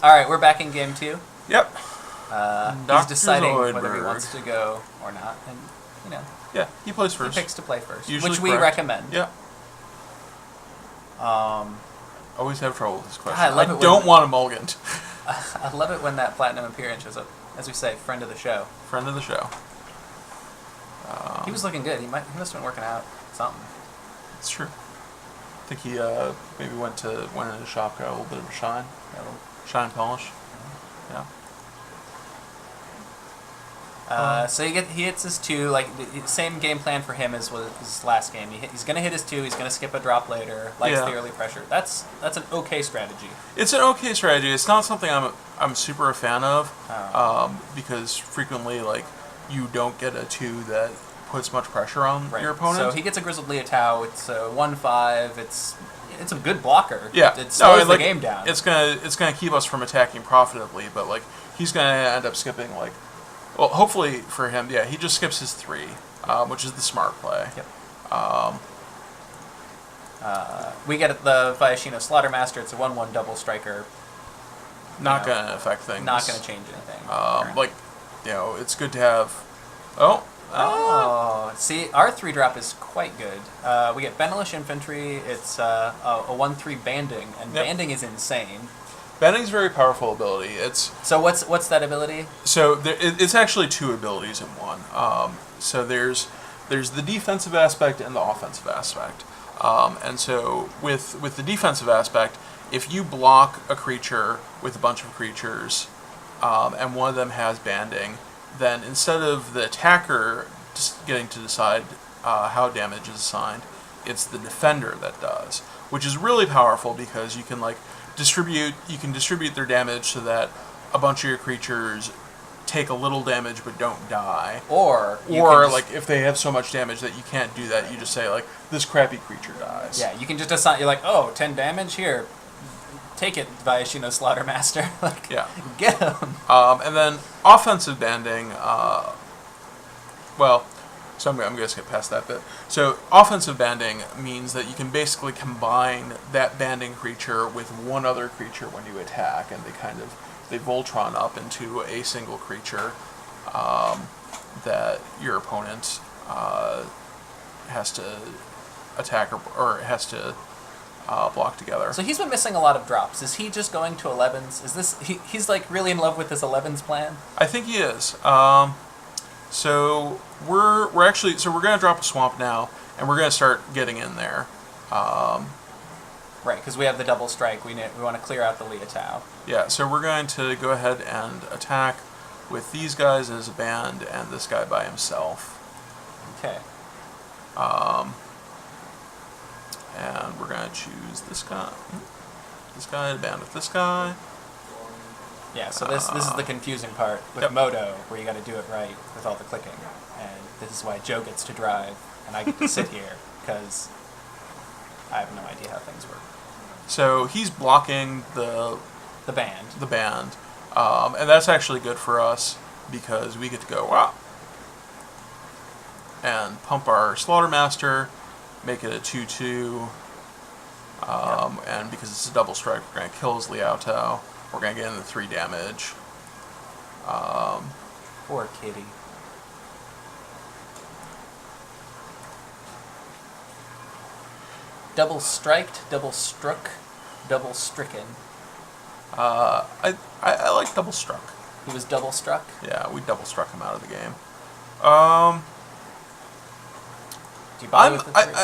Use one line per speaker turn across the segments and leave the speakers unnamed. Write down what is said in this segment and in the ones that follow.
All right, we're back in game 2.
Yep.
He's deciding whether he wants to go or not, and you know.
Yeah, he plays first.
He picks to play first,
Usually
which we
correct.
recommend.
Yeah. Always have trouble with this question.
God,
I don't want a mulligan.
I love it when that platinum appearance shows up. As we say, friend of the show.
Friend of the show.
He was looking good. He must have been working out something.
It's true. I think he maybe went in the shop, got a little bit of a shine.
Yeah,
Shine polish. Yeah.
So he hits his 2, like the same game plan for him as was his last game. He's going to hit his 2. He's going to skip a drop later. Likes the early pressure. That's an okay strategy. It's an okay strategy.
It's not something I'm super a fan of, because frequently you don't get a 2 that puts much pressure on your opponent.
So he gets a Grizzled Liatao. It's a 1/5. It's a good blocker.
Yeah.
It slows the game down.
It's gonna keep us from attacking profitably, but he's gonna end up skipping well, hopefully for him, yeah, he just skips his 3, which is the smart play.
Yep. We get the Viashino Slaughtermaster. It's a 1/1 double striker.
Not gonna affect things.
Not gonna change anything.
It's good to have.
Oh, see, our 3-drop is quite good. We get Benelish Infantry. It's a 1/3 banding, and banding is insane.
Banding's a very powerful ability.
So what's that ability?
So it's actually 2 abilities in one. So there's the defensive aspect and the offensive aspect. And so with the defensive aspect, if you block a creature with a bunch of creatures, and one of them has banding, then instead of the attacker just getting to decide how damage is assigned, it's the defender that does, which is really powerful because you can distribute their damage so that a bunch of your creatures take a little damage but don't die.
Or
if they have so much damage that you can't do that, you just say this crappy creature dies.
Yeah, you can just assign. You're 10 damage here. Take it, Viashino Slaughtermaster. Get him.
And then offensive banding. So I'm going to skip past that bit. So offensive banding means that you can basically combine that banding creature with one other creature when you attack, and they Voltron up into a single creature that your opponent has to attack or has to block together.
So he's been missing a lot of drops. Is he just going to 11s? Is this he's really in love with this 11s plan?
I think he is. So we're going to drop a swamp now, and we're going to start getting in there.
Right, because we have the double strike. We want to clear out the Liatao.
Yeah, so we're going to go ahead and attack with these guys as a band and this guy by himself.
Okay.
And we're going to choose this guy to band with this guy.
Yeah, so this is the confusing part with Moto, where you got to do it right with all the clicking. And this is why Joe gets to drive, and I get to sit here, because I have no idea how things work.
So he's blocking the
band.
And that's actually good for us, because we get to go, wow, and pump our Slaughtermaster, make it a 2/2, and because it's a double strike, we're going to kill his Liatao. We're going to get into 3 damage.
Poor kitty. Double striked, double struck, double stricken.
I like double struck.
He was double struck?
Yeah, we double struck him out of the game.
Do you buy with the 3?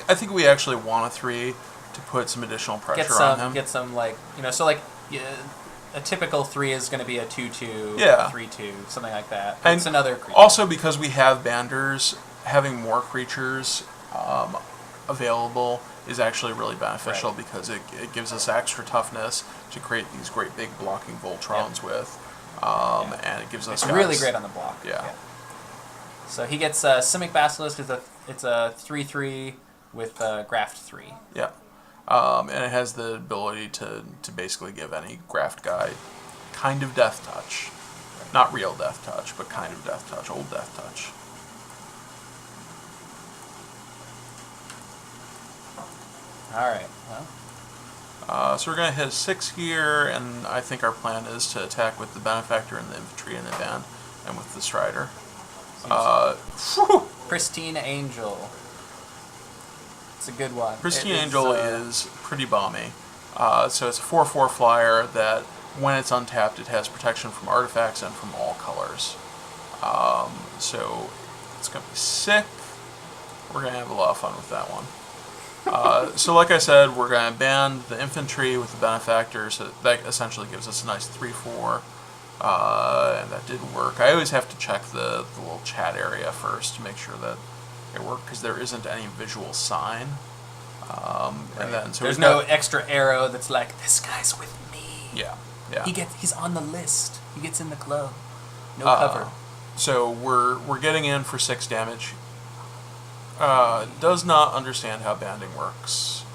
I think we actually want a 3 to put some additional pressure on him.
Get some a typical 3 is going to be a 2/2,
yeah.
3/2, something like that.
And
it's another creature.
Also, because we have banders, having more creatures available is actually really beneficial, because it gives us extra toughness to create these great big blocking Voltrons with, and it gives us.
It's really great on the block.
Yeah.
So he gets Simic Basilisk. It's a 3/3 with Graft 3.
Yeah. And it has the ability to basically give any Graft guy kind of death touch. Not real death touch, but kind of death touch, old death touch.
Alright, well.
So we're going to hit a 6 here, and I think our plan is to attack with the Benefactor and the Infantry and the Band, and with the Strider.
Pristine Angel. It's a good one.
Pristine Angel is pretty bomby. So it's a 4/4 flyer that, when it's untapped, it has protection from artifacts and from all colors. So it's going to be sick. We're going to have a lot of fun with that one. So like I said, we're going to ban the Infantry with the Benefactor, so that essentially gives us a nice 3/4. And that did work. I always have to check the little chat area first to make sure that it worked, because there isn't any visual sign. And then so
there's no extra arrow that's like, this guy's with me.
Yeah.
He's on the list. He gets in the club. No cover.
So we're getting in for 6 damage. Does not understand how banding works.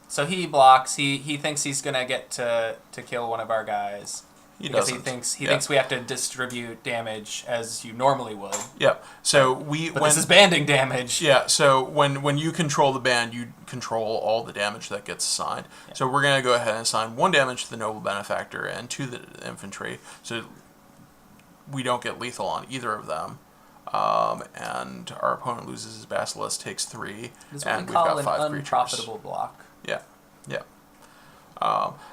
So he blocks. He thinks he's gonna get to kill one of our guys.
Because
he thinks we have to distribute damage as you normally would.
Yeah. So
this is banding damage.
Yeah. So when you control the band, you control all the damage that gets assigned. Yeah. So we're gonna go ahead and assign 1 damage to the Noble Benefactor and to the Infantry, so we don't get lethal on either of them. And our opponent loses his Basilisk, takes 3, and we've got 5 creatures.
Unprofitable block.
Yeah.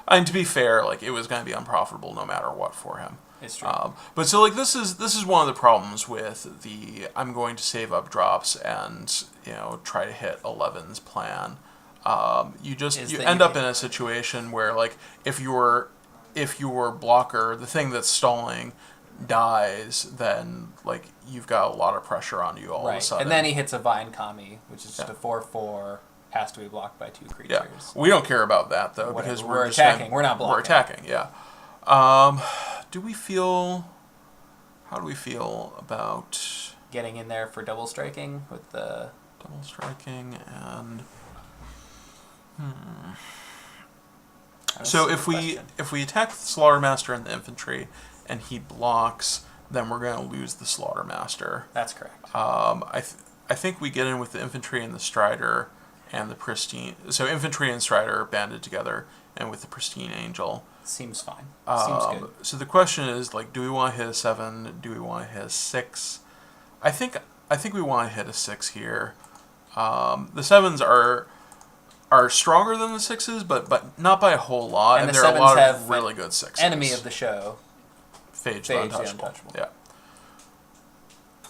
And to be fair, like, it was going to be unprofitable no matter what for him.
It's true.
But so, like, this is one of the problems with the I'm going to save up drops and, try to hit 11's plan. You end up in a situation where, like, if your blocker, the thing that's stalling, dies, then, like, you've got a lot of pressure on you all of a sudden.
And then he hits a Vine Kami, which is just a 4/4. Has to be blocked by 2 creatures.
Yeah. We don't care about that, though, because we're
attacking. We're not blocking.
We're attacking, yeah. How do we feel about
getting in there for double striking with the
double striking and so if we attack the Slaughtermaster and the Infantry and he blocks, then we're going to lose the Slaughtermaster.
That's correct.
I think we get in with the Infantry and the Strider and the Pristine. So Infantry and Strider are banded together, and with the Pristine Angel.
Seems fine. Seems good.
So the question is, like, do we want to hit a 7? Do we want to hit a 6? I think we want to hit a 6 here. The 7s are stronger than the 6s, but not by a whole lot, and there are a lot of really good 6s.
Enemy of the show.
Phage the Untouchable. Yeah.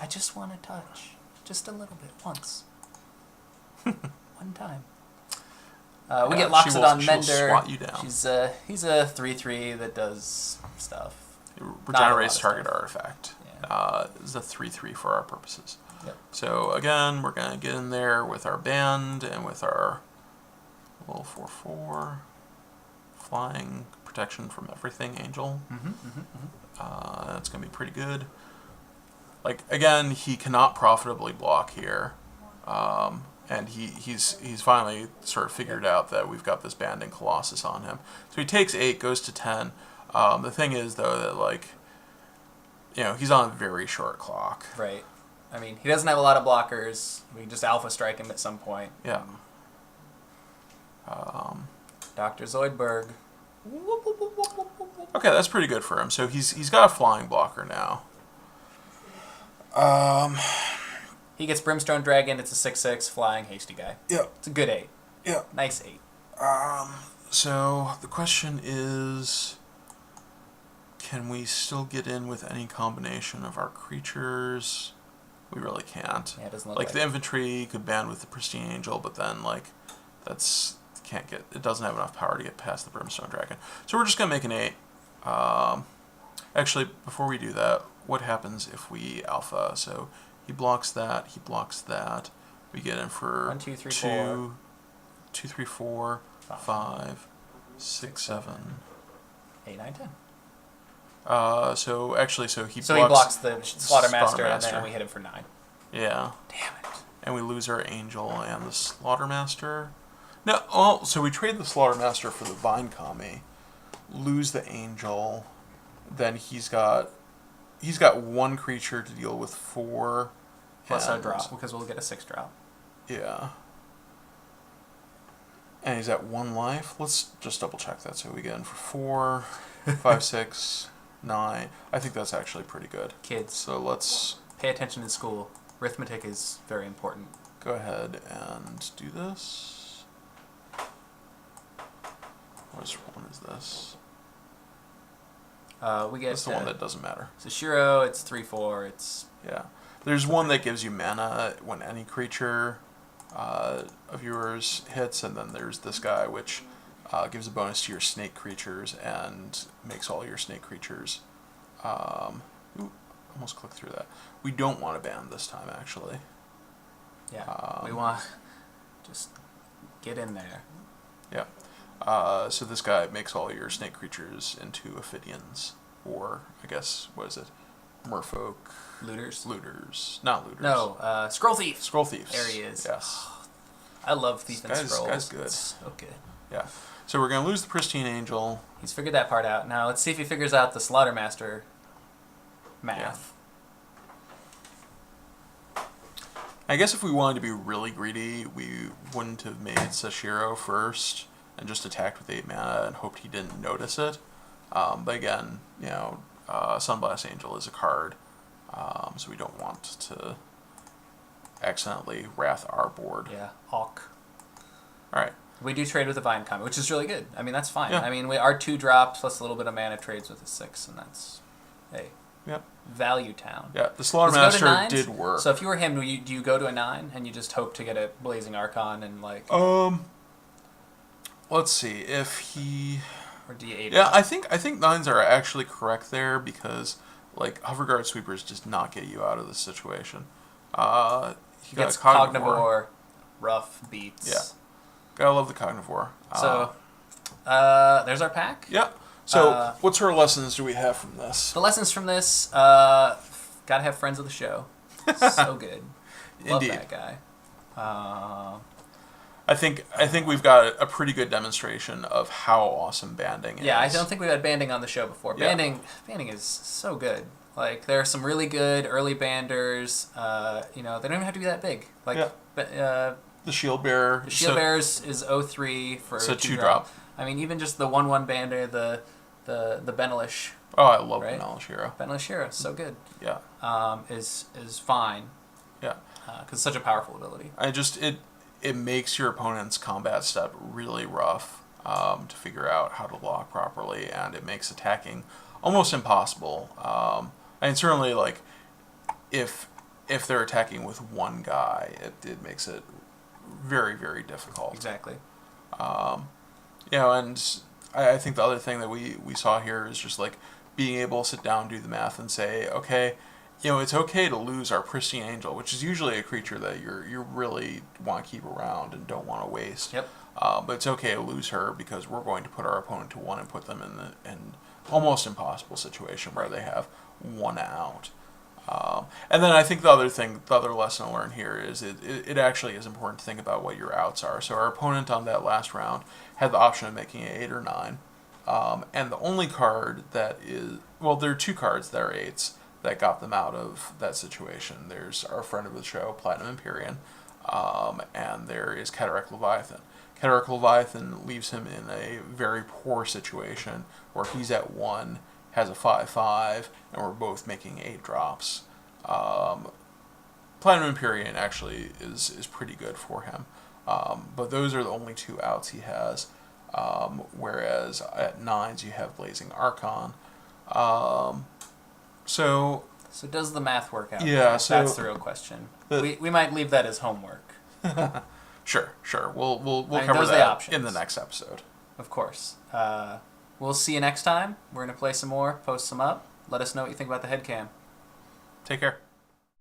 I just want to touch. Just a little bit. Once. One time. We get Loxodon Mender.
She'll swat you down.
He's a 3/3 that does stuff.
It regenerates target artifact.
Yeah.
It's a 3/3 for our purposes.
Yep.
So again, we're gonna get in there with our band and with our little 4/4 flying protection from everything angel. That's gonna be pretty good. Like, again, he cannot profitably block here. And he's finally sort of figured out that we've got this banding Colossus on him. So he takes 8, goes to 10. The thing is, though, that, like, he's on a very short clock.
Right. I mean, he doesn't have a lot of blockers. We can just Alpha Strike him at some point.
Yeah.
Dr. Zoidberg.
Okay, that's pretty good for him. So he's got a flying blocker now.
He gets Brimstone Dragon. It's a 6/6 flying hasty guy.
Yeah.
It's a good 8.
Yeah.
Nice 8.
So the question is, can we still get in with any combination of our creatures? We really can't.
Yeah, it doesn't look
like the Infantry could band with the Pristine Angel, but then, like, it doesn't have enough power to get past the Brimstone Dragon. So we're just gonna make an 8. Actually, before we do that, what happens if we Alpha? So he blocks that. He blocks that. We get in for
1, 2, 3, 4.
2, 3, 4, 5, 6, 7,
8, 9, 10.
So he
blocks the Slaughtermaster, and then we hit him for 9.
Yeah.
Damn it.
And we lose our Angel and the Slaughtermaster. No, well, so we trade the Slaughtermaster for the Vine Kami, lose the Angel, then he's got 1 creature to deal with 4.
Plus a drop, because we'll get a 6 drop.
Yeah. And he's at 1 life. Let's just double check that. So we get in for 4, 5, 6, 9. I think that's actually pretty good.
Kids.
So let's
pay attention in school. Arithmetic is very important.
go ahead and do this. Which one is this?
We get
That's the one that doesn't matter.
So Shiro, it's 3/4. It's
Yeah. There's one that gives you mana when any creature of yours hits, and then there's this guy which gives a bonus to your snake creatures and makes all your snake creatures. Ooh, almost clicked through that. We don't want to ban this time, actually.
Yeah. We want just get in there.
Yeah. So this guy makes all your snake creatures into Ophidians, or I guess what is it? Merfolk.
Looters.
Looters. Not looters.
No. Scroll thief.
Scroll thieves.
There he is.
Yes.
I love thief and scrolls.
This guy's good.
It's so good.
Yeah. So we're gonna lose the pristine angel.
He's figured that part out. Now let's see if he figures out the Slaughtermaster math.
I guess if we wanted to be really greedy, we wouldn't have made Sashiro first and just attacked with 8 mana and hoped he didn't notice it. But again, you know, Sunblast Angel is a card, so we don't want to accidentally wrath our board.
Yeah. Hawk.
All right.
We do trade with a Vine Comet, which is really good. I mean, that's fine.
Yeah.
I mean, our 2-drop plus a little bit of mana trades with a 6, and that's, hey,
Yep.
value town.
Yeah, the
Does it go to
Slaughtermaster
9s?
did work.
So if you were him, do you go to a 9 and you just hope to get a Blazing Archon and like,
Let's see if he.
or do you 8?
Yeah, I think 9s are actually correct there because like Hoverguard Sweepers does not get you out of this situation. He
gets
got a
Cognivore, rough beats.
Yeah. Gotta love the Cognivore.
So, there's our pack.
Yeah. So, what sort of lessons do we have from this?
The lessons from this, gotta have friends of the show. So good. Love
Indeed.
that guy.
I think we've got a pretty good demonstration of how awesome banding is.
Yeah, I don't think we've had banding on the show before.
Yeah.
Banding is so good. Like, there are some really good early banders. You know, they don't even have to be that big. Like,
the Shield Bearer.
the Shield Bearers is 0/3 for
So
2-drop. I mean, even just the 1/1 bander, the Benelish.
Oh, I love
Right?
Benelish Hero.
Benelish Hero, so good.
Yeah.
Is fine.
Yeah.
Because it's such a powerful ability.
It makes your opponent's combat step really rough to figure out how to block properly, and it makes attacking almost impossible. And certainly, like, if they're attacking with one guy, it makes it very, very difficult.
Exactly.
You know, and I think the other thing that we saw here is just like being able to sit down, do the math, and say, okay, you know, it's okay to lose our Pristine Angel, which is usually a creature that you really want to keep around and don't want to waste.
Yep.
But it's okay to lose her because we're going to put our opponent to 1 and put them in an almost impossible situation where they have 1 out. And then I think the other lesson to learn here is it actually is important to think about what your outs are. So our opponent on that last round had the option of making an 8 or 9. And the only card that is, well, there are 2 cards that are 8s that got them out of that situation. There's our friend of the show, Platinum Empyrean, and there is Cataract Leviathan. Cataract Leviathan leaves him in a very poor situation where he's at 1, has a 5/5, and we're both making 8 drops. Platinum Empyrean actually is pretty good for him, but those are the only 2 outs he has. Whereas at 9s you have Blazing Archon. So
does the math work out?
Yeah, so
that's the real question. We might leave that as homework.
Sure. We'll
I mean,
cover
those are the
that
options.
in the next episode.
Of course. We'll see you next time. We're going to play some more, post some up. Let us know what you think about the headcam.
Take care.